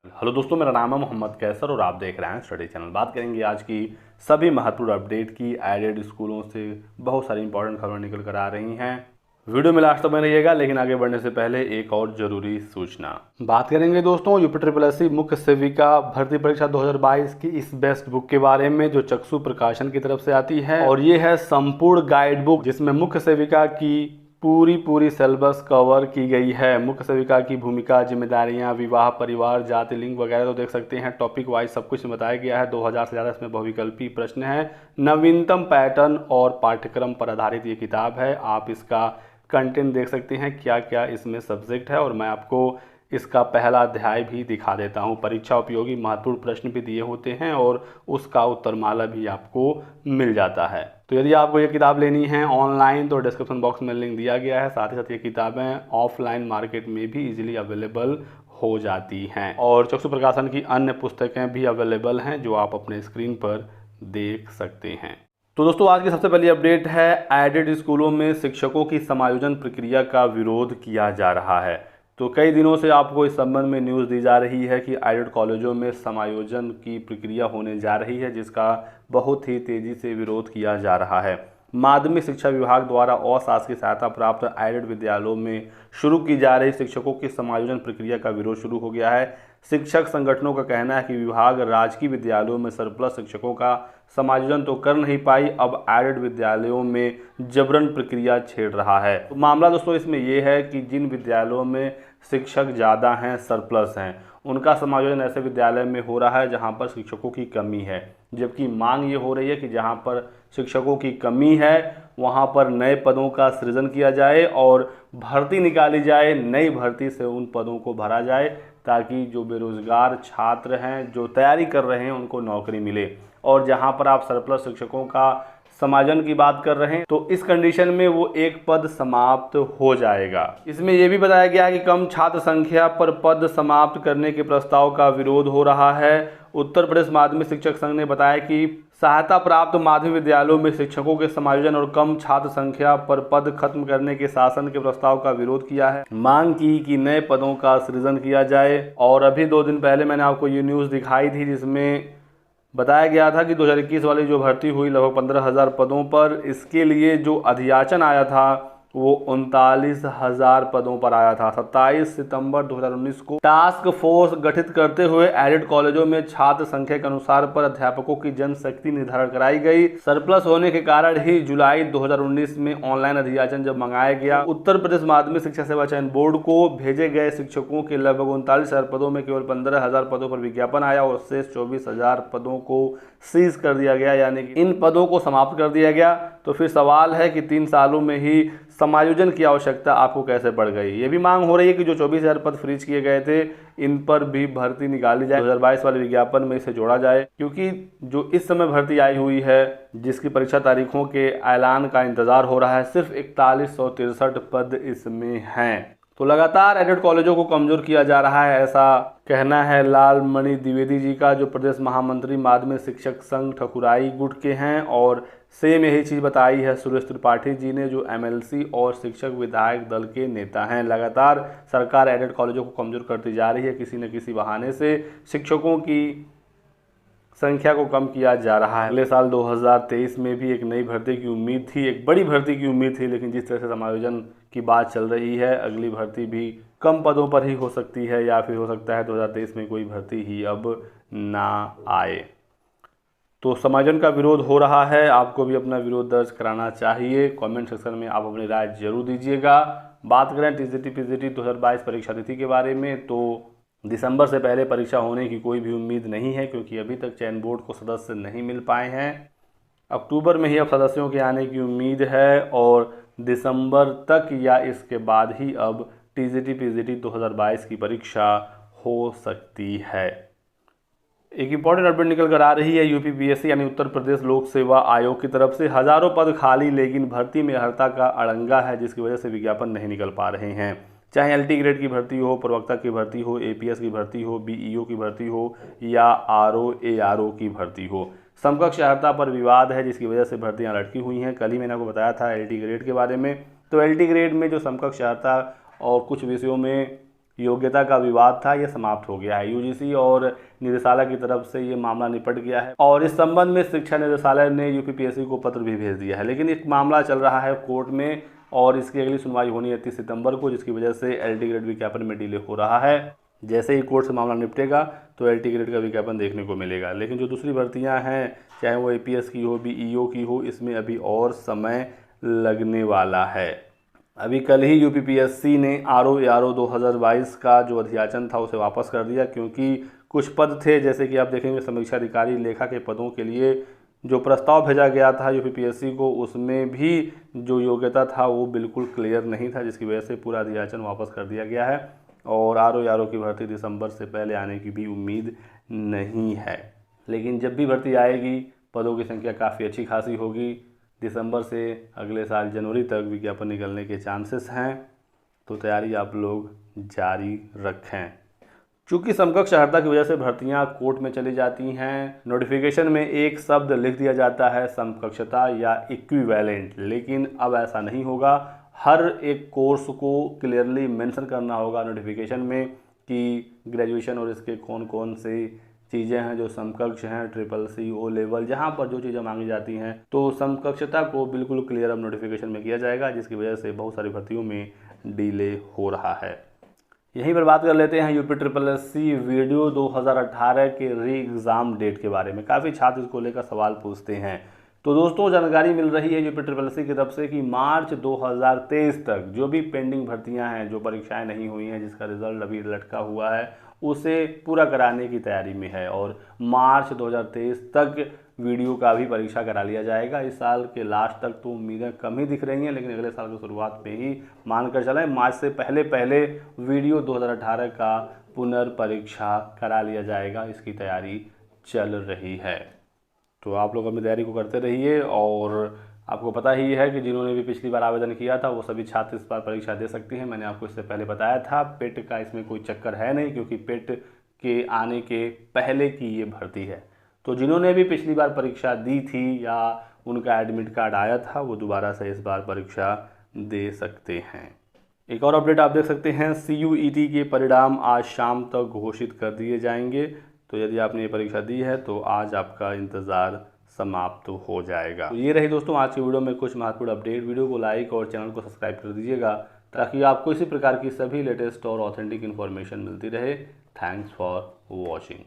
Hello दोस्तों, मेरा नाम है मोहम्मद कैसर और आप देख रहे हैं स्टडी चैनल। बात करेंगे आज की सभी महत्वपूर्ण अपडेट की। एडेड स्कूलों से बहुत सारी इंपॉर्टेंट खबरें निकल कर आ रही हैं। वीडियो में लास्ट तक बने रहिएगा, लेकिन आगे बढ़ने से पहले एक और जरूरी सूचना। बात करेंगे दोस्तों यूपी मुख्य सेविका भर्ती परीक्षा 2022 की इस बेस्ट बुक के बारे में, जो चक्षु प्रकाशन की तरफ से आती है। और ये है संपूर्ण गाइड बुक, जिसमें मुख्य सेविका की पूरी सिलेबस कवर की गई है। मुख्य सेविका की भूमिका, जिम्मेदारियां, विवाह, परिवार, जाति, लिंग वगैरह तो देख सकते हैं। टॉपिक वाइज सब कुछ बताया गया है। 2000 से ज़्यादा इसमें बहुविकल्पी प्रश्न हैं। नवीनतम पैटर्न और पाठ्यक्रम पर आधारित ये किताब है। आप इसका कंटेंट देख सकते हैं, क्या क्या इसमें सब्जेक्ट है, और मैं आपको इसका पहला अध्याय भी दिखा देता हूं। परीक्षा उपयोगी महत्वपूर्ण प्रश्न भी दिए होते हैं और उसका उत्तरमाला भी आपको मिल जाता है। तो यदि आपको ये किताब लेनी है ऑनलाइन तो डिस्क्रिप्शन बॉक्स में लिंक दिया गया है। साथ ही साथ ये किताबें ऑफलाइन मार्केट में भी इजीली अवेलेबल हो जाती हैं, और चक्षु प्रकाशन की अन्य पुस्तकें भी अवेलेबल हैं, जो आप अपने स्क्रीन पर देख सकते हैं। तो दोस्तों, आज की सबसे पहली अपडेट है, एडेड स्कूलों में शिक्षकों की समायोजन प्रक्रिया का विरोध किया जा रहा है। तो कई दिनों से आपको इस संबंध में न्यूज़ दी जा रही है कि एडेड कॉलेजों में समायोजन की प्रक्रिया होने जा रही है, जिसका बहुत ही तेज़ी से विरोध किया जा रहा है। माध्यमिक शिक्षा विभाग द्वारा अशासकीय सहायता प्राप्त एडेड विद्यालयों में शुरू की जा रही शिक्षकों की समायोजन प्रक्रिया का विरोध शुरू हो गया है। शिक्षक संगठनों का कहना है कि विभाग राजकीय विद्यालयों में सरप्लस शिक्षकों का समायोजन तो कर नहीं पाई, अब एडेड विद्यालयों में जबरन प्रक्रिया छेड़ रहा है। तो मामला दोस्तों इसमें यह है कि जिन विद्यालयों में शिक्षक ज़्यादा हैं, सरप्लस हैं, उनका समायोजन ऐसे विद्यालय में हो रहा है जहां पर शिक्षकों की कमी है। जबकि मांग ये हो रही है कि जहां पर शिक्षकों की कमी है वहां पर नए पदों का सृजन किया जाए और भर्ती निकाली जाए। नई भर्ती से उन पदों को भरा जाए ताकि जो बेरोजगार छात्र हैं, जो तैयारी कर रहे हैं, उनको नौकरी मिले। और जहां पर आप सरप्लस शिक्षकों का समायोजन की बात कर रहे हैं तो इस कंडीशन में वो एक पद समाप्त हो जाएगा। इसमें यह भी बताया गया है कि कम छात्र संख्या पर पद समाप्त करने के प्रस्ताव का विरोध हो रहा है। उत्तर प्रदेश माध्यमिक शिक्षक संघ ने बताया कि सहायता प्राप्त माध्यमिक विद्यालयों में शिक्षकों के समायोजन और कम छात्र संख्या पर पद खत्म करने के शासन के प्रस्ताव का विरोध किया है। मांग की कि नए पदों का सृजन किया जाए। और अभी 2 दिन पहले मैंने आपको ये न्यूज़ दिखाई थी, जिसमें बताया गया था कि 2021 वाली जो भर्ती हुई लगभग 15,000 पदों पर, इसके लिए जो अधियाचन आया था वो 39,000 पदों पर आया था। 27 सितंबर 2019 को टास्क फोर्स गठित करते हुए एडेड कॉलेजों में छात्र संख्या के अनुसार पर अध्यापकों की जनशक्ति निर्धारण कराई गई। सरप्लस होने के कारण ही जुलाई 2019 में ऑनलाइन अधियाचन जब मंगाया गया, उत्तर प्रदेश माध्यमिक शिक्षा सेवा चयन बोर्ड को भेजे गए शिक्षकों के लगभग 39,000 पदों में केवल 15,000 पदों पर विज्ञापन आया और शेष 24,000 पदों को सीज कर दिया गया, यानी कि इन पदों को समाप्त कर दिया गया। तो फिर सवाल है कि 3 सालों में ही समायोजन की आवश्यकता आपको कैसे पड़ गई। ये भी मांग हो रही है कि जो 24,000 पद फ्रीज किए गए थे, इन पर भी भर्ती निकाली जाए, 2022 वाले विज्ञापन में इसे जोड़ा जाए, क्योंकि जो इस समय भर्ती आई हुई है, जिसकी परीक्षा तारीखों के ऐलान का इंतजार हो रहा है, सिर्फ 4163 पद इसमें हैं। तो लगातार एडेड कॉलेजों को कमजोर किया जा रहा है, ऐसा कहना है लालमणि द्विवेदी जी का, जो प्रदेश महामंत्री माध्यमिक शिक्षक संघ ठकुराई गुट के हैं। और सेम यही चीज़ बताई है सुरेश त्रिपाठी जी ने, जो एमएलसी और शिक्षक विधायक दल के नेता हैं। लगातार सरकार एडेड कॉलेजों को कमजोर करती जा रही है, किसी न किसी बहाने से शिक्षकों की संख्या को कम किया जा रहा है। अगले साल 2023 में भी एक नई भर्ती की उम्मीद थी, एक बड़ी भर्ती की उम्मीद थी, लेकिन जिस तरह से समायोजन की बात चल रही है, अगली भर्ती भी कम पदों पर ही हो सकती है, या फिर हो सकता है 2023 में कोई भर्ती ही अब ना आए। तो समायोजन का विरोध हो रहा है, आपको भी अपना विरोध दर्ज कराना चाहिए। कमेंट सेक्शन में आप अपनी राय जरूर दीजिएगा। बात करें टीजीटी पीजीटी 2022 परीक्षा तिथि के बारे में, तो दिसंबर से पहले परीक्षा होने की कोई भी उम्मीद नहीं है, क्योंकि अभी तक चयन बोर्ड को सदस्य नहीं मिल पाए हैं। अक्टूबर में ही अब सदस्यों के आने की उम्मीद है, और दिसंबर तक या इसके बाद ही अब टीजीटी पीजीटी 2022 की परीक्षा हो सकती है। एक इंपॉर्टेंट अपडेट निकल कर आ रही है यूपीपीएससी यानी उत्तर प्रदेश लोक सेवा आयोग की तरफ से। हजारों पद खाली, लेकिन भर्ती में अर्हता का अड़ंगा है, जिसकी वजह से विज्ञापन नहीं निकल पा रहे हैं। चाहे एलटी ग्रेड की भर्ती हो, प्रवक्ता की भर्ती हो, एपीएस की भर्ती हो, बीईओ की भर्ती हो, या आरओ एआरओ की भर्ती हो, समकक्ष अर्हता पर विवाद है, जिसकी वजह से भर्तियां लटकी हुई हैं। कल ही मैंने आपको बताया था एलटी ग्रेड के बारे में। तो एलटी ग्रेड में जो समकक्ष अर्हता और कुछ विषयों में योग्यता का विवाद था यह समाप्त हो गया है। यूजीसी और निदेशालय की तरफ से ये मामला निपट गया है और इस संबंध में शिक्षा निदेशालय ने यूपीपीएससी को पत्र भी भेज दिया है। लेकिन एक मामला चल रहा है कोर्ट में और इसकी अगली सुनवाई होनी है 30 सितंबर को, जिसकी वजह से एलटी ग्रेड विज्ञापन में डिले हो रहा है। जैसे ही कोर्ट से मामला निपटेगा तो एलटी ग्रेड का विज्ञापन देखने को मिलेगा। लेकिन जो दूसरी भर्तियां हैं, चाहे वो एपीएस की हो, बीईओ की हो, इसमें अभी और समय लगने वाला है। अभी कल ही यूपीपीएससी ने आरओ 2022 का जो अध्याचन था उसे वापस कर दिया, क्योंकि कुछ पद थे, जैसे कि आप देखेंगे समीक्षा अधिकारी लेखा के पदों के लिए जो प्रस्ताव भेजा गया था यूपीपीएससी को, उसमें भी जो योग्यता था वो बिल्कुल क्लियर नहीं था, जिसकी वजह से पूरा अध्याचन वापस कर दिया गया है और आरओ की भर्ती दिसंबर से पहले आने की भी उम्मीद नहीं है। लेकिन जब भी भर्ती आएगी पदों की संख्या काफ़ी अच्छी खासी होगी। दिसंबर से अगले साल जनवरी तक विज्ञापन निकलने के चांसेस हैं, तो तैयारी आप लोग जारी रखें। चूँकि समकक्ष अर्हता की वजह से भर्तियां कोर्ट में चली जाती हैं, नोटिफिकेशन में एक शब्द लिख दिया जाता है समकक्षता या इक्विवेलेंट, लेकिन अब ऐसा नहीं होगा। हर एक कोर्स को क्लियरली मेंशन करना होगा नोटिफिकेशन में कि ग्रेजुएशन और इसके कौन कौन से चीज़ें हैं जो समकक्ष हैं, CCC ओ लेवल, जहाँ पर जो चीज़ें मांगी जाती हैं, तो समकक्षता को बिल्कुल क्लियर अब नोटिफिकेशन में किया जाएगा, जिसकी वजह से बहुत सारी भर्तियों में डिले हो रहा है। यहीं पर बात कर लेते हैं यूपीएससी वीडियो 2018 के री एग्ज़ाम डेट के बारे में। काफ़ी छात्र इसको लेकर सवाल पूछते हैं। तो दोस्तों जानकारी मिल रही है यूपीएससी की तरफ से कि मार्च 2023 तक जो भी पेंडिंग भर्तियां हैं, जो परीक्षाएं नहीं हुई हैं, जिसका रिजल्ट अभी लटका हुआ है, उसे पूरा कराने की तैयारी में है और मार्च 2023 तक वीडियो का भी परीक्षा करा लिया जाएगा। इस साल के लास्ट तक तो उम्मीदें कम ही दिख रही हैं, लेकिन अगले साल की शुरुआत में ही मानकर चलें मार्च से पहले वीडियो 2018 का पुनर्परीक्षा करा लिया जाएगा। इसकी तैयारी चल रही है, तो आप लोग अपनी तैयारी को करते रहिए। और आपको पता ही है कि जिन्होंने भी पिछली बार आवेदन किया था वो सभी छात्र इस बार परीक्षा दे सकते हैं। मैंने आपको इससे पहले बताया था, पेट का इसमें कोई चक्कर है नहीं, क्योंकि पेट के आने के पहले की ये भर्ती है। तो जिन्होंने भी पिछली बार परीक्षा दी थी या उनका एडमिट कार्ड आया था, वो दोबारा से इस बार परीक्षा दे सकते हैं। एक और अपडेट आप देख सकते हैं, CUET के परिणाम आज शाम तक घोषित कर दिए जाएंगे। तो यदि आपने ये परीक्षा दी है तो आज आपका इंतज़ार समाप्त हो जाएगा। तो ये रही दोस्तों आज की वीडियो में कुछ महत्वपूर्ण अपडेट। वीडियो को लाइक और चैनल को सब्सक्राइब कर दीजिएगा ताकि आपको इसी प्रकार की सभी लेटेस्ट और ऑथेंटिक इन्फॉर्मेशन मिलती रहे। Thanks for watching.